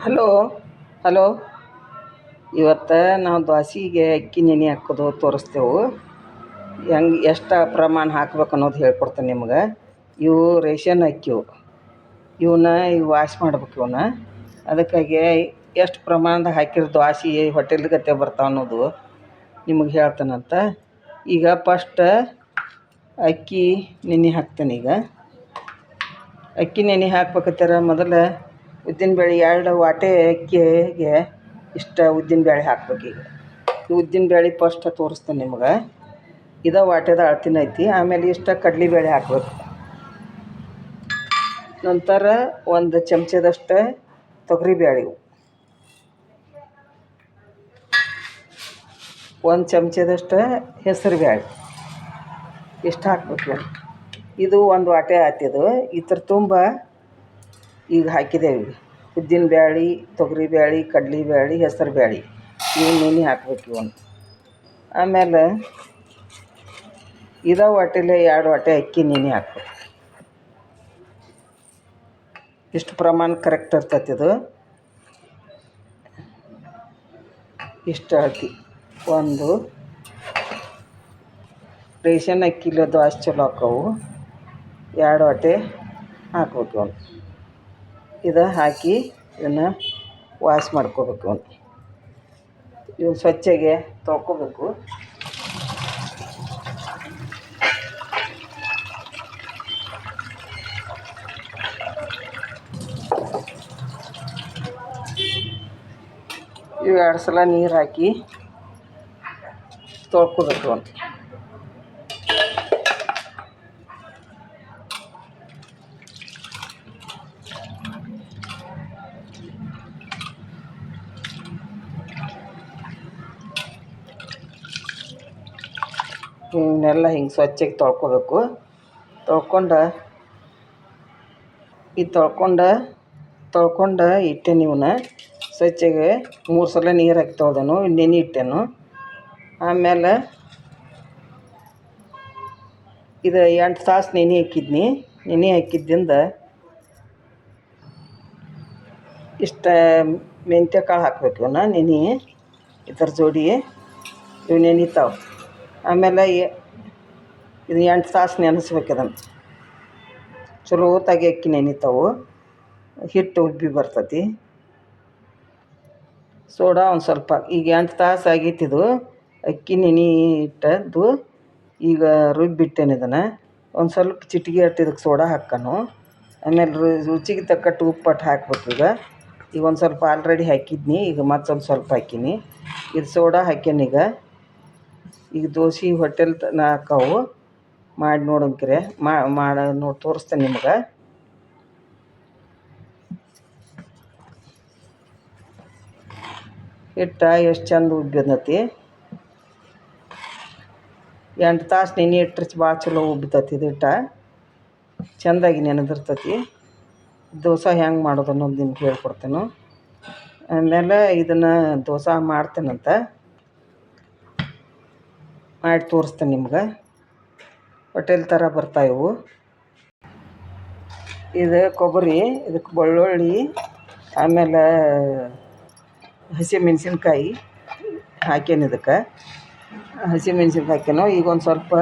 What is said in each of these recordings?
Hello hello ಇವತ್ತು ನಾವು ದೋಸೆಗೆ ಅಕ್ಕಿ ನೆನೆ ಹಾಕೋದು ತೋರಿಸ್ತೇವೆ. ಹೆಂಗೆ ಎಷ್ಟು ಪ್ರಮಾಣ ಹಾಕ್ಬೇಕು ಅನ್ನೋದು ಹೇಳ್ಕೊಡ್ತೇನೆ ನಿಮ್ಗೆ. ಇವು ರೇಷನ್ ಅಕ್ಕಿವು. ಇವನ್ನ ವಾಶ್ ಮಾಡ್ಬೇಕು. ಇವನ್ನ ಅದಕ್ಕಾಗಿ ಎಷ್ಟು ಪ್ರಮಾಣದಾಗ ಹಾಕಿರೋ ದೋಸೆ ಹೋಟೆಲ್ ಗತೆ ಬರ್ತಾವೆ ಅನ್ನೋದು ನಿಮಗೆ ಹೇಳ್ತೇನಂತ. ಈಗ ಫಸ್ಟ್ ಅಕ್ಕಿ ನೆನೆ ಹಾಕ್ತೇನೆ. ಈಗ ಅಕ್ಕಿ ನೆನೆ ಹಾಕ್ಬೇಕತ್ತಾರ ಮೊದಲು ಉದ್ದಿನಬೇಳೆ 2 ವಾಟೆ ಅಕ್ಕಿಗೆ ಇಷ್ಟು ಉದ್ದಿನಬೇಳೆ ಹಾಕ್ಬೇಕು. ಈಗ ಈ ಉದ್ದಿನಬೇಳೆ ಫಸ್ಟ್ ತೋರಿಸ್ತೇನೆ ನಿಮ್ಗೆ. ಇದೇ ವಾಟೆದ ಅಳತಿನ ಐತಿ. ಆಮೇಲೆ ಇಷ್ಟು ಕಡಲೆಬೇಳೆ ಹಾಕ್ಬೇಕು. ನಂತರ 1 ಚಮಚದಷ್ಟು ತೊಗರಿಬೇಳೆ, 1 ಚಮಚದಷ್ಟು ಹೆಸರು ಬೇಳೆ, ಇಷ್ಟು ಹಾಕ್ಬೇಕು. ಇದು 1 ವಾಟೆ ಆಯ್ತಿದು. ಇದ್ರ ತುಂಬ ಈಗ ಹಾಕಿದ್ದೇವೆ ಉದ್ದಿನಬೇಳೆ, ತೊಗರಿಬೇಳೆ, ಕಡಲೆಬೇಳೆ, ಹೆಸರು ಬೇಳೆ ಇವು ನೆನೆ ಹಾಕ್ಬೇಕು. ಇವನು ಆಮೇಲೆ ಇದೇ ವಾಟೆಲೆ 2 ವಾಟೆ ಅಕ್ಕಿ ನೆನೆ ಹಾಕ್ಬೇಕು. ಇಷ್ಟು ಪ್ರಮಾಣ ಕರೆಕ್ಟ್ ಇರ್ತೈತಿ. ಇದು ಇಷ್ಟು ಅಳತಿ. ಒಂದು ರೇಷನ್ ಅಕ್ಕಿಲೆ ದೋಸೆ ಚಲೋ ಹಾಕವು. 2 ವಾಟೆ ಹಾಕ್ಬೇಕು. ಅವನು ಇದು ಹಾಕಿ ಇದನ್ನು ವಾಶ್ ಮಾಡ್ಕೋಬೇಕು. ಇವನು ಸ್ವಚ್ಛಗೆ ತೊಳ್ಕೊಬೇಕು. ಇವು 2 ಸಲ ನೀರು ಹಾಕಿ ತೊಳ್ಕೊಬೇಕು. ಅವನು ಇವನ್ನೆಲ್ಲ ಹಿಂಗೆ ಸ್ವಚ್ಛಗೆ ತೊಳ್ಕೊಬೇಕು. ತೊಳ್ಕೊಂಡು ಇಟ್ಟೆ. ಇವನ್ನ ಸ್ವಚ್ಛಗೆ 3 ಸಲ ನೀರು ಹಾಕಿ ತೊಳ್ದೆನು, ನೆನೆ ಇಟ್ಟೆನು. ಆಮೇಲೆ ಇದು 8 ತಾಸು ನೆನೆ ಹಾಕಿದ್ನಿ. ನೆನೆ ಹಾಕಿದ್ದಿಂದ ಇಷ್ಟು ಮೆಂತ್ಯ ಕಾಳು ಹಾಕ್ಬೇಕು. ಇವನ್ನ ನೆನೆ ಇದ್ರ ಜೋಡಿ ಇವು ನೆನಿತಾವೆ. ಆಮೇಲೆ ಇದು 8 ತಾಸು ನೆನೆಸ್ಬೇಕು. ಅದನ್ನು ಚಲೋ ಹೊತ್ತಾಗಿ ಅಕ್ಕಿ ನೆನಿತಾವೆ. ಹಿಟ್ಟು ಉಬ್ಬಿ ಬರ್ತೈತಿ. ಸೋಡಾ ಒಂದು ಸ್ವಲ್ಪ. ಈಗ 8 ತಾಸು ಆಗೈತಿದು ಅಕ್ಕಿ ನೆನೆ ಇಟ್ಟದ್ದು. ಈಗ ರುಬ್ಬಿಟ್ಟೇನೆ ಇದನ್ನು. ಒಂದು ಸ್ವಲ್ಪ ಚಿಟಿಕೆ ಅಟ್ಟು ಇದಕ್ಕೆ ಸೋಡಾ ಹಾಕ್ಕನು. ಆಮೇಲೆ ರುಚಿಗೆ ತಕ್ಕಟ್ಟು ಉಪ್ಪಟ್ಟು ಹಾಕ್ಬೇಕು. ಈಗ ಒಂದು ಸ್ವಲ್ಪ ಆಲ್ರೆಡಿ ಹಾಕಿದ್ನಿ. ಈಗ ಮತ್ತೊಂದು ಸ್ವಲ್ಪ ಹಾಕೀನಿ. ಇದು ಸೋಡಾ ಹಾಕ್ಯಾನೀಗ. ಈಗ ದೋಸೆ ಹೋಟೆಲ್ ಹಾಕವು ಮಾಡಿ ನೋಡಂಕ್ರೆ ನೋಡಿ ತೋರಿಸ್ತೇನೆ ನಿಮ್ಗೆ. ಹಿಟ್ಟು ಎಷ್ಟು ಚಂದ ಉಬ್ಬಿ ಬಂದತಿ. 8 ತಾಸು ನೆನೆ ಇಟ್ಟರೆ ಭಾಳ ಚಲೋ ಉಬ್ಬಿತತಿ. ಇದು ಹಿಟ್ಟು ಚೆಂದಾಗಿ ನೆನೆದಿರ್ತತಿ. ದೋಸೆ ಹೆಂಗೆ ಮಾಡೋದು ಅನ್ನೋದು ನಿಮ್ಗೆ ಹೇಳ್ಕೊಡ್ತೇನೆ. ಆಮೇಲೆ ಇದನ್ನು ದೋಸೆ ಮಾಡ್ತೇನಂತ ಮಾಡಿ ತೋರಿಸ್ತೇನೆ ನಿಮ್ಗೆ. ಹೋಟೆಲ್ ಥರ ಬರ್ತಾಯಿವು. ಇದು ಕೊಬ್ಬರಿ, ಇದಕ್ಕೆ ಬೆಳ್ಳುಳ್ಳಿ, ಆಮೇಲೆ ಹಸಿಮೆಣ್ಸಿನ್ಕಾಯಿ ಹಾಕ್ಯಾನ. ಇದಕ್ಕೆ ಹಸಿಮೆಣ್ಸಿನ್ಕಾಯಿ ಹಾಕ್ಯಾನು. ಈಗ ಒಂದು ಸ್ವಲ್ಪ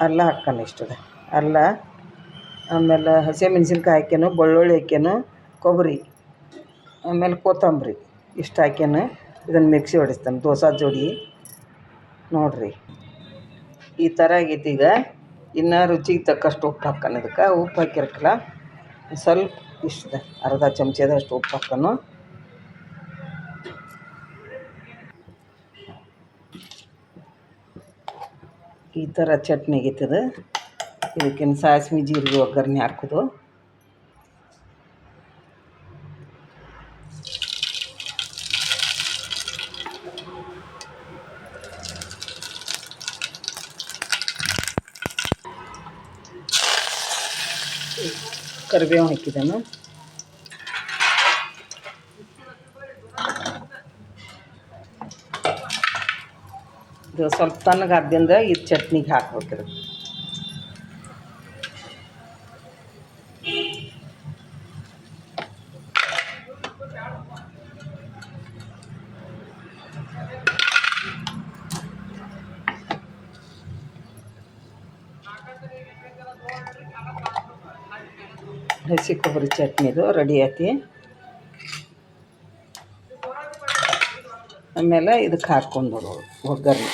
ಅಲ್ಲ ಹಾಕ್ಕಾನ. ಇಷ್ಟದ ಅಲ್ಲ, ಆಮೇಲೆ ಹಸಿಮೆಣ್ಸಿನ್ಕಾಯಿ ಹಾಕ್ಯಾನು, ಬೆಳ್ಳುಳ್ಳಿ ಹಾಕ್ಯಾನು, ಕೊಬ್ಬರಿ, ಆಮೇಲೆ ಕೊತ್ತಂಬರಿ ಇಷ್ಟು ಹಾಕ್ಯಾನು. ಇದನ್ನು ಮಿಕ್ಸಿ ಹೊಡಿಸ್ತಾನೆ ದೋಸೆ ಜೋಡಿ. ನೋಡಿರಿ ಈ ಥರ ಆಗೈತಿ. ಈಗ ಇನ್ನು ರುಚಿಗೆ ತಕ್ಕಷ್ಟು ಉಪ್ಪು ಹಾಕ್ಕಾನ. ಇದಕ್ಕೆ ಉಪ್ಪು ಹಾಕಿರಕ್ಕಲ್ಲ ಸ್ವಲ್ಪ ಇಷ್ಟು ಅರ್ಧ ಚಮಚದಷ್ಟು ಉಪ್ಪು ಹಾಕ್ಕಾನು. ಈ ಥರ ಚಟ್ನಿ ಆಗೈತದ. ಇದಕ್ಕಿನ್ನು ಸಾಸಿವೆ ಜೀರಿಗೆ ಒಗ್ಗರಣೆ ಹಾಕೋದು. ಕರಿಬೇವು ಹಾಕಿದನು. ಇದು ಸ್ವಲ್ಪ ತಣ್ಣಗಾದ್ದಿಂದ ಇದು ಚಟ್ನಿಗೆ ಹಾಕ್ಬೇಕಿದೆ. ಹಸಿ ಕೊಬ್ಬರಿ ಚಟ್ನಿದು ರೆಡಿ ಐತಿ. ಆಮೇಲೆ ಇದಕ್ಕೆ ಹಾಕ್ಕೊಂಡ್ಬಿಡು ಒಗ್ಗರಣೆ.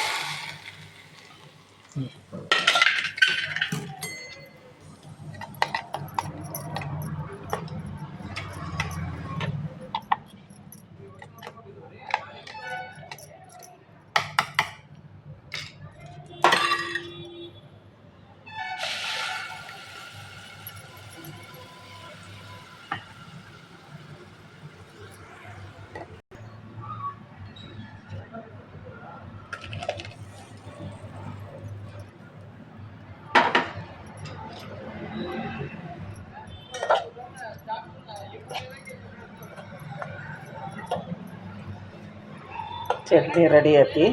ಚಟ್ನಿ ರೆಡಿ ಐತಿ.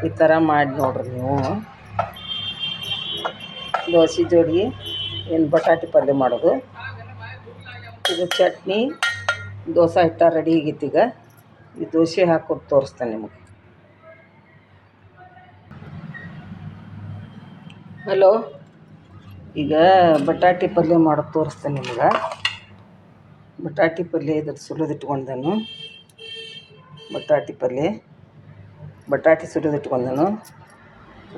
ಈ ಥರ ಮಾಡಿ ನೋಡ್ರಿ ನೀವು. ದೋಸೆ ಜೋಡಿ ಏನು ಬಟಾಟೆ ಪಲ್ಯ ಮಾಡೋದು. ಇದು ಚಟ್ನಿ ದೋಸೆ ಹಿಟ್ಟ ರೆಡಿ ಆಗೈತಿ. ಈಗ ಈ ದೋಸೆ ಹಾಕೋದು ತೋರಿಸ್ತೇನೆ ನಿಮಗೆ. ಹಲೋ, ಈಗ ಬಟಾಟೆ ಪಲ್ಯ ಮಾಡೋದು ತೋರಿಸ್ತೇನೆ ನಿಮ್ಗೆ. ಬಟಾಟೆ ಪಲ್ಯ ಇದ್ರ ಸುಲಿದಿಟ್ಕೊಂಡೇನು. ಬಟಾಟೆ ಸುಲಿದಿಟ್ಕೊಂಡೇನು.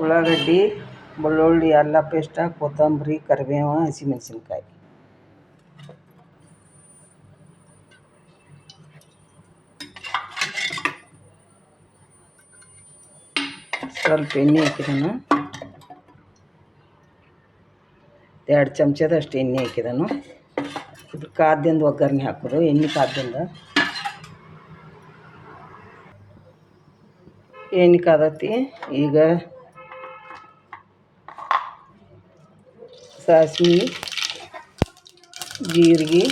ಉಳ್ಳಾಗಡ್ಡಿ, ಬೆಳ್ಳುಳ್ಳಿ ಎಲ್ಲ ಪೇಸ್ಟ, ಕೊತ್ತಂಬರಿ, ಕರಿಬೇವು, ಹಸಿಮೆಣ್ಸಿನ್ಕಾಯಿ. ಸ್ವಲ್ಪ ಎಣ್ಣೆ ಹಾಕಿದನು. 2 ಚಮಚದಷ್ಟು ಎಣ್ಣೆ ಹಾಕಿದನು. ಇದು ಕಾದ್ದಿಂದ ಒಗ್ಗರಣೆ ಹಾಕೋದು. ಎಣ್ಣೆ ಕಾದ್ದಿಂದ ಎಣ್ಣೆ ಕಾದತಿ. ಈಗ ಸಾಸಿವೆ, ಜೀರಿಗೆ,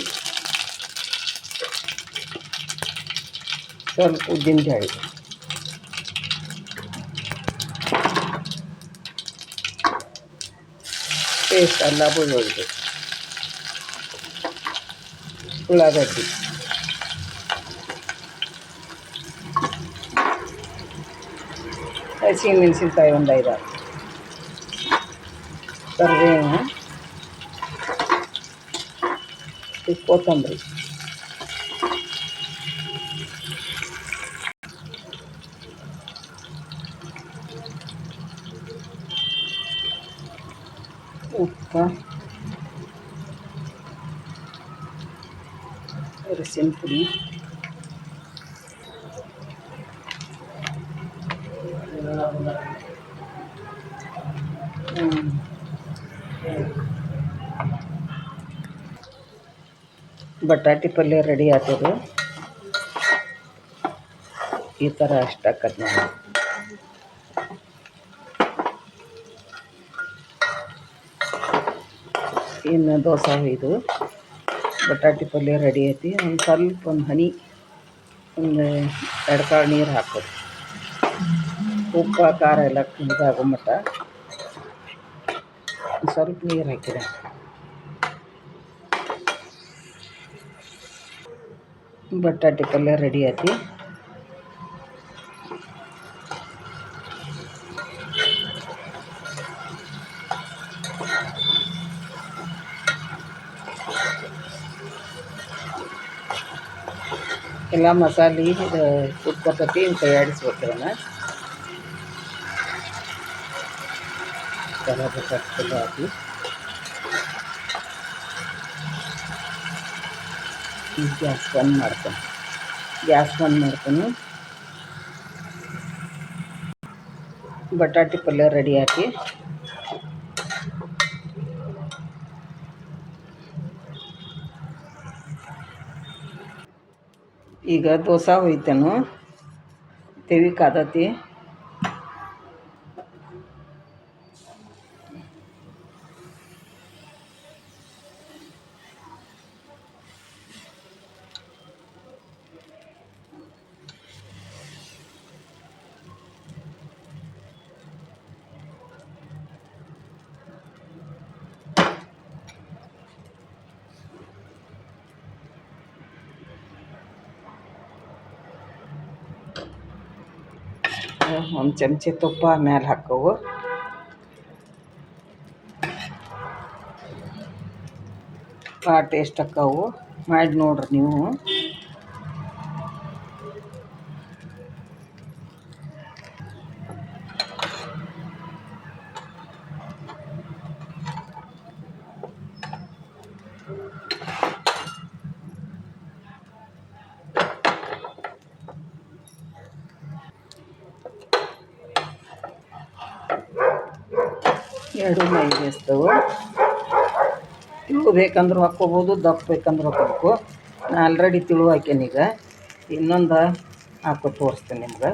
ಸ್ವಲ್ಪ ಉದ್ದಿನ ಬೇಳೆ, ಪೇಸ್ಟ್ ಎಲ್ಲ ಬೆಳ್ಳುಳ್ಳಿ, ಉಳ್ಳಾಗಡ್ಡಿ, ಹಸಿಮೆಣ್ಸಿನ್ಕಾಯಿ ಒಂದು 5-6, ಕರಿಬೇವು, ಕೊತ್ತಂಬರಿ, ಉಪ್ಪು, ಅರಿಶಿನ ಪುಡಿ, ಬಟಾಟೆ ಪಲ್ಯ ರೆಡಿ ಆಗ್ತದೆ. ಈ ಥರ ಅಷ್ಟಾಕತ್ ನಾವು. ಇನ್ನು ದೋಸೆ ಇದು ಬಟಾಟೆ ಪಲ್ಯ ರೆಡಿ ಐತಿ. ಒಂದು ಹನಿ ಒಂದು 2 ಕಾಳು ನೀರು ಹಾಕೋದು. ಉಪ್ಪು ಖಾರ ಎಲ್ಲ ಇದಾಗೋ ಮಟ್ಟ ಸ್ವಲ್ಪ ನೀರು ಹಾಕಿದೆ. ಬಟಾಟೆ ಪಲ್ಯ ರೆಡಿ ಐತಿ. ಎಲ್ಲ ಮಸಾಲೆ ಇದು ಕುಟ್ಕೊತತಿ. ಕೈ ಆಡಿಸ್ಬೇಕನ್ನ ಥರ ಬಟಾಟೆ ಪಲ್ಯ ಹಾಕಿ ಗ್ಯಾಸ್ ಬಂದ್ ಮಾಡ್ತಾನೆ. ಬಟಾಟೆ ಪಲ್ಯ ರೆಡಿ ಹಾಕಿ ಈಗ ದೋಸೆ ಹೋಯ್ತೇನು. ತೆವಿ ಕಾದತಿ. ಒಂದು ಚಮಚ ತುಪ್ಪ ಮೇಲೆ ಹಾಕೋವು. ಭಾಳ ಟೇಸ್ಟ್ ಅಕ್ಕಾವು, ಮಾಡಿ ನೋಡ್ರಿ ನೀವು. ಎರಡು ಮೈ ಬೇಯಿಸ್ತೇವೆ. ತಿಳು ಬೇಕಂದ್ರೆ ಹಾಕ್ಕೋಬೋದು, ದಪ್ಪ ಬೇಕಂದ್ರೆ ಹಾಕ್ಕೋಬೇಕು. ನಾನು ಆಲ್ರೆಡಿ ತಿಳು ಹಾಕ್ಯಾನೀಗ, ಇನ್ನೊಂದು ಹಾಕೋ ತೋರಿಸ್ತೇನೆ ನಿಮ್ಗೆ.